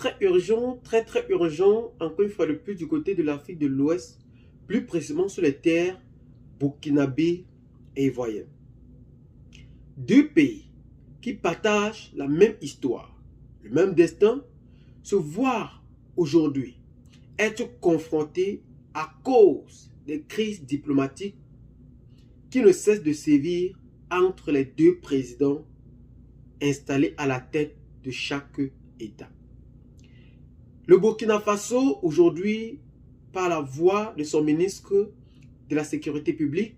très urgent, très urgent, encore une fois de plus du côté de l'Afrique de l'Ouest, plus précisément sur les terres burkinabé et ivoiriennes. Deux pays qui partagent la même histoire, le même destin, se voient aujourd'hui être confrontés à cause des crises diplomatiques qui ne cessent de sévir entre les deux présidents installés à la tête de chaque État. Le Burkina Faso, aujourd'hui, par la voix de son ministre de la Sécurité publique,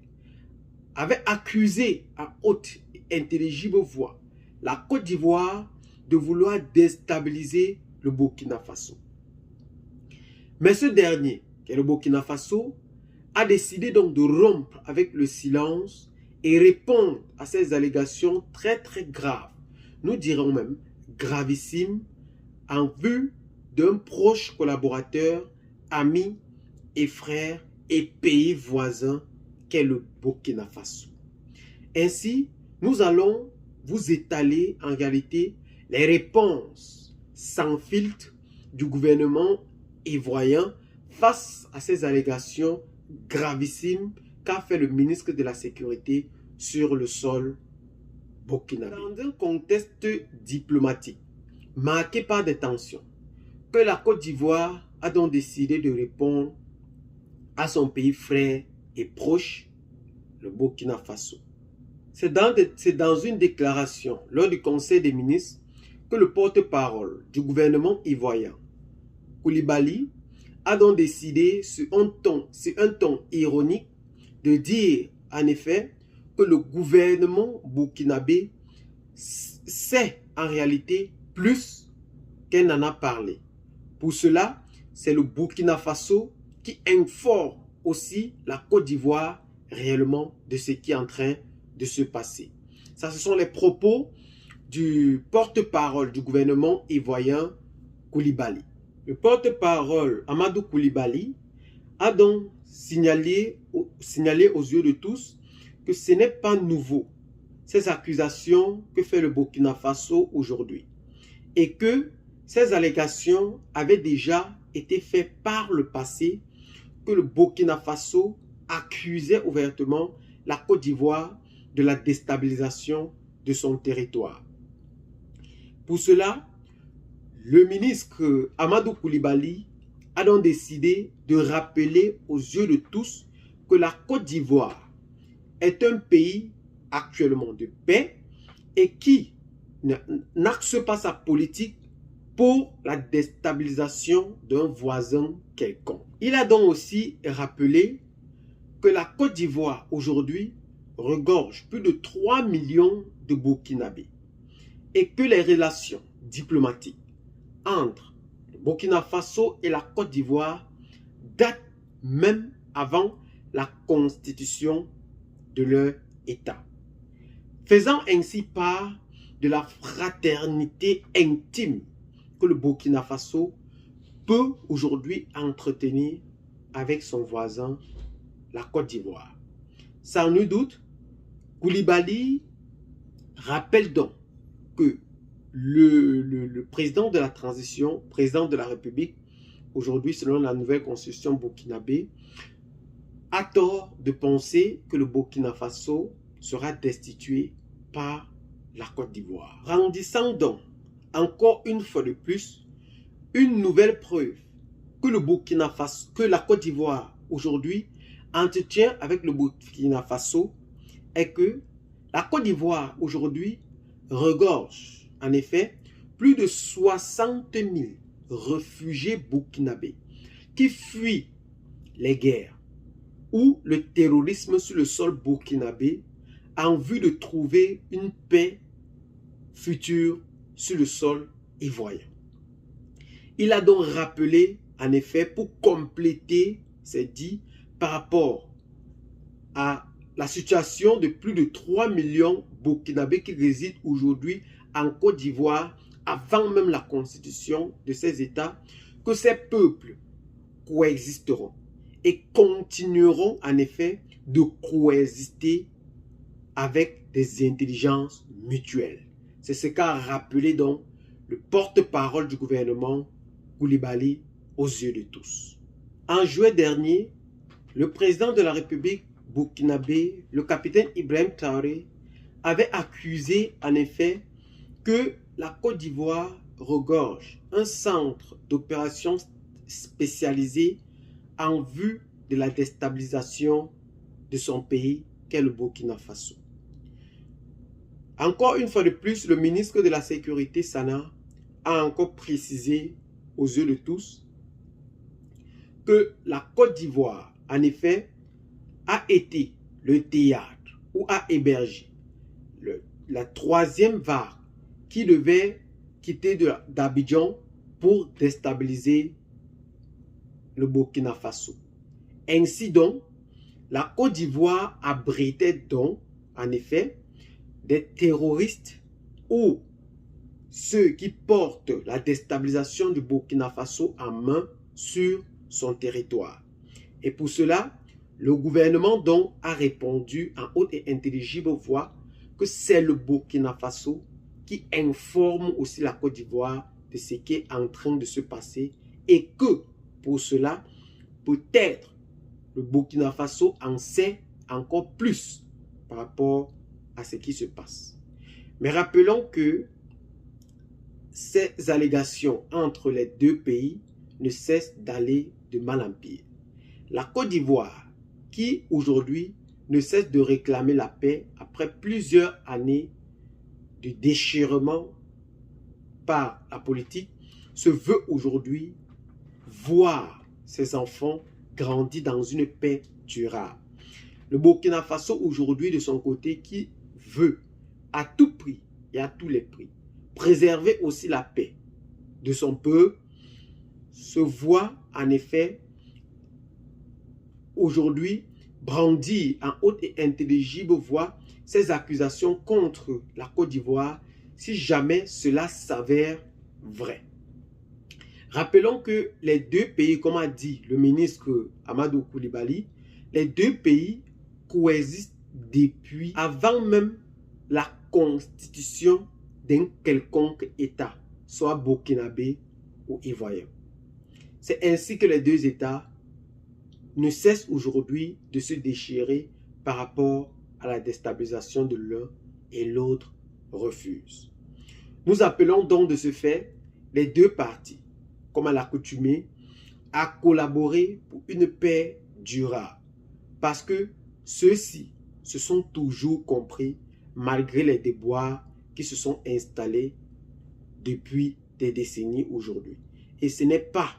avait accusé à haute et intelligible voix la Côte d'Ivoire de vouloir déstabiliser le Burkina Faso. Mais ce dernier, qui est le Burkina Faso, a décidé donc de rompre avec le silence et répondre à ces allégations très graves, nous dirons même gravissimes, en vue d'un proche collaborateur, ami et frère et pays voisin qu'est le Burkina Faso. Ainsi, nous allons vous étaler en réalité les réponses sans filtre du gouvernement ivoirien face à ces allégations gravissimes qu'a fait le ministre de la Sécurité sur le sol burkinabé. Dans un contexte diplomatique marqué par des tensions, que la Côte d'Ivoire a donc décidé de répondre à son pays frère et proche, le Burkina Faso. C'est dans une déclaration lors du Conseil des ministres que le porte-parole du gouvernement ivoirien, Koulibaly, a donc décidé sur un ton ironique de dire en effet que le gouvernement burkinabé sait en réalité plus qu'elle n'en a parlé. Pour cela, c'est le Burkina Faso qui informe aussi la Côte d'Ivoire réellement de ce qui est en train de se passer. Ça, ce sont les propos du porte-parole du gouvernement ivoirien, Koulibaly. Le porte-parole, Amadou Koulibaly, a donc signalé aux yeux de tous que ce n'est pas nouveau, ces accusations que fait le Burkina Faso aujourd'hui, et que ces allégations avaient déjà été faites par le passé, que le Burkina Faso accusait ouvertement la Côte d'Ivoire de la déstabilisation de son territoire. Pour cela, le ministre Amadou Koulibaly a donc décidé de rappeler aux yeux de tous que la Côte d'Ivoire est un pays actuellement de paix et qui n'axe pas sa politique pour la déstabilisation d'un voisin quelconque. Il a donc aussi rappelé que la Côte d'Ivoire aujourd'hui regorge plus de 3 millions de Burkinabés et que les relations diplomatiques entre le Burkina Faso et la Côte d'Ivoire datent même avant la constitution de leur État, faisant ainsi part de la fraternité intime que le Burkina Faso peut aujourd'hui entretenir avec son voisin, la Côte d'Ivoire. Sans nul doute, Koulibaly rappelle donc que le président de la transition, président de la République, aujourd'hui selon la nouvelle constitution burkinabé, a tort de penser que le Burkina Faso sera destitué par la Côte d'Ivoire, rendissant donc encore une fois de plus une nouvelle preuve que le Burkina Faso, que la Côte d'Ivoire aujourd'hui entretient avec le Burkina Faso, est que la Côte d'Ivoire aujourd'hui regorge en effet plus de 60 000 réfugiés burkinabés qui fuient les guerres ou le terrorisme sur le sol burkinabé en vue de trouver une paix future sur le sol ivoirien. Il a donc rappelé, en effet, pour compléter ces dits par rapport à la situation de plus de 3 millions burkinabés qui résident aujourd'hui en Côte d'Ivoire avant même la constitution de ces États, que ces peuples coexisteront et continueront en effet de coexister avec des intelligences mutuelles. C'est ce qu'a rappelé donc le porte-parole du gouvernement Koulibaly aux yeux de tous. En juillet dernier, le président de la République burkinabé, le capitaine Ibrahim Traoré, avait accusé en effet que la Côte d'Ivoire regorge un centre d'opération spécialisé en vue de la déstabilisation de son pays qu'est le Burkina Faso. Encore une fois de plus, le ministre de la Sécurité Sana a encore précisé aux yeux de tous que la Côte d'Ivoire, en effet, a été le théâtre où a hébergé la troisième vague qui devait quitter d'Abidjan pour déstabiliser le Burkina Faso. Ainsi donc, la Côte d'Ivoire abritait donc, en effet, des terroristes ou ceux qui portent la déstabilisation du Burkina Faso en main sur son territoire. Et pour cela, le gouvernement donc a répondu en haute et intelligible voix que c'est le Burkina Faso qui informe aussi la Côte d'Ivoire de ce qui est en train de se passer et que pour cela, peut-être le Burkina Faso en sait encore plus par rapport à ce qui se passe. Mais rappelons que ces allégations entre les deux pays ne cessent d'aller de mal en pire. La Côte d'Ivoire, qui aujourd'hui ne cesse de réclamer la paix après plusieurs années de déchirement par la politique, se veut aujourd'hui voir ses enfants grandir dans une paix durable. Le Burkina Faso aujourd'hui de son côté qui veut à tout prix et à tous les prix préserver aussi la paix de son peuple se voit en effet aujourd'hui brandir en haute et intelligible voix ces accusations contre la Côte d'Ivoire si jamais cela s'avère vrai. Rappelons que les deux pays, comme a dit le ministre Amadou Koulibaly, les deux pays coexistent depuis avant même la constitution d'un quelconque État, soit burkinabé ou ivoirien. C'est ainsi que les deux États ne cessent aujourd'hui de se déchirer par rapport à la déstabilisation de l'un et l'autre refuse. Nous appelons donc de ce fait les deux parties, comme à l'accoutumée, à collaborer pour une paix durable. Parce que ceux-ci se sont toujours compris malgré les déboires qui se sont installés depuis des décennies aujourd'hui. Et ce n'est pas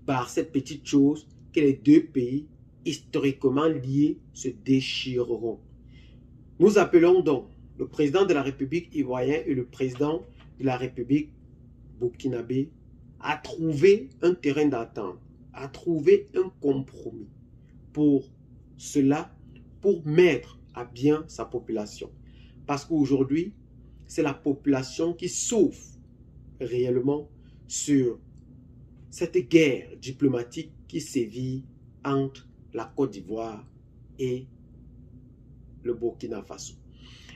par cette petite chose que les deux pays historiquement liés se déchireront. Nous appelons donc le président de la République ivoirienne et le président de la République burkinabé à trouver un terrain d'entente, à trouver un compromis pour cela, pour mettre à bien sa population. Parce qu'aujourd'hui, c'est la population qui souffre réellement sur cette guerre diplomatique qui sévit entre la Côte d'Ivoire et le Burkina Faso.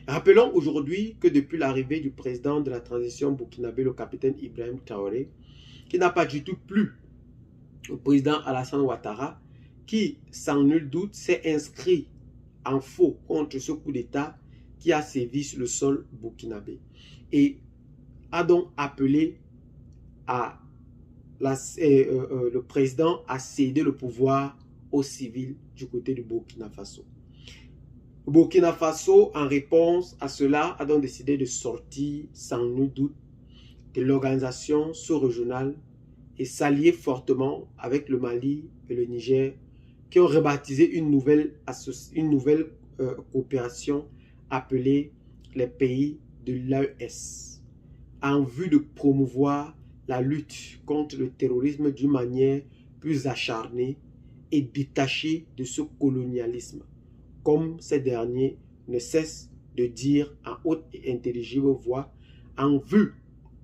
Rappelons aujourd'hui que depuis l'arrivée du président de la transition burkinabé, le capitaine Ibrahim Traoré, qui n'a pas du tout plu au président Alassane Ouattara, qui, sans nul doute, s'est inscrit en faux contre ce coup d'État qui a sévi sur le sol burkinabé et a donc appelé le président à céder le pouvoir aux civils du côté du Burkina Faso. Le Burkina Faso, en réponse à cela, a donc décidé de sortir sans nul doute de l'organisation sous-régionale et s'allier fortement avec le Mali et le Niger qui ont rebaptisé une nouvelle coopération appelée les pays de l'AES en vue de promouvoir la lutte contre le terrorisme d'une manière plus acharnée et détachée de ce colonialisme, comme ces derniers ne cessent de dire en haute et intelligible voix, en vue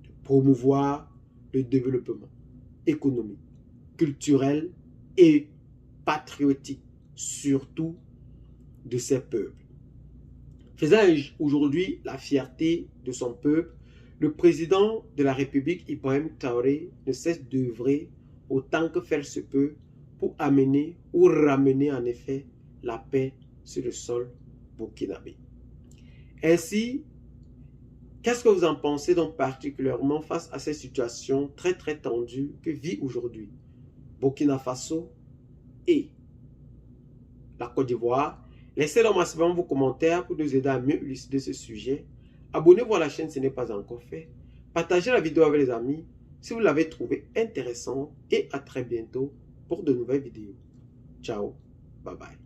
de promouvoir le développement économique, culturel et patriotique, surtout de ces peuples. Faisant aujourd'hui la fierté de son peuple, Le président de la République, Ibrahim Traoré, ne cesse d'œuvrer autant que faire se peut pour amener ou ramener en effet la paix sur le sol burkinabé. Ainsi, qu'est-ce que vous en pensez donc particulièrement face à cette situation très tendue que vit aujourd'hui Burkina Faso et la Côte d'Ivoire? Laissez donc massivement vos commentaires pour nous aider à mieux élucider ce sujet. Abonnez-vous à la chaîne si ce n'est pas encore fait. Partagez la vidéo avec les amis si vous l'avez trouvé intéressante et à très bientôt pour de nouvelles vidéos. Ciao, bye bye.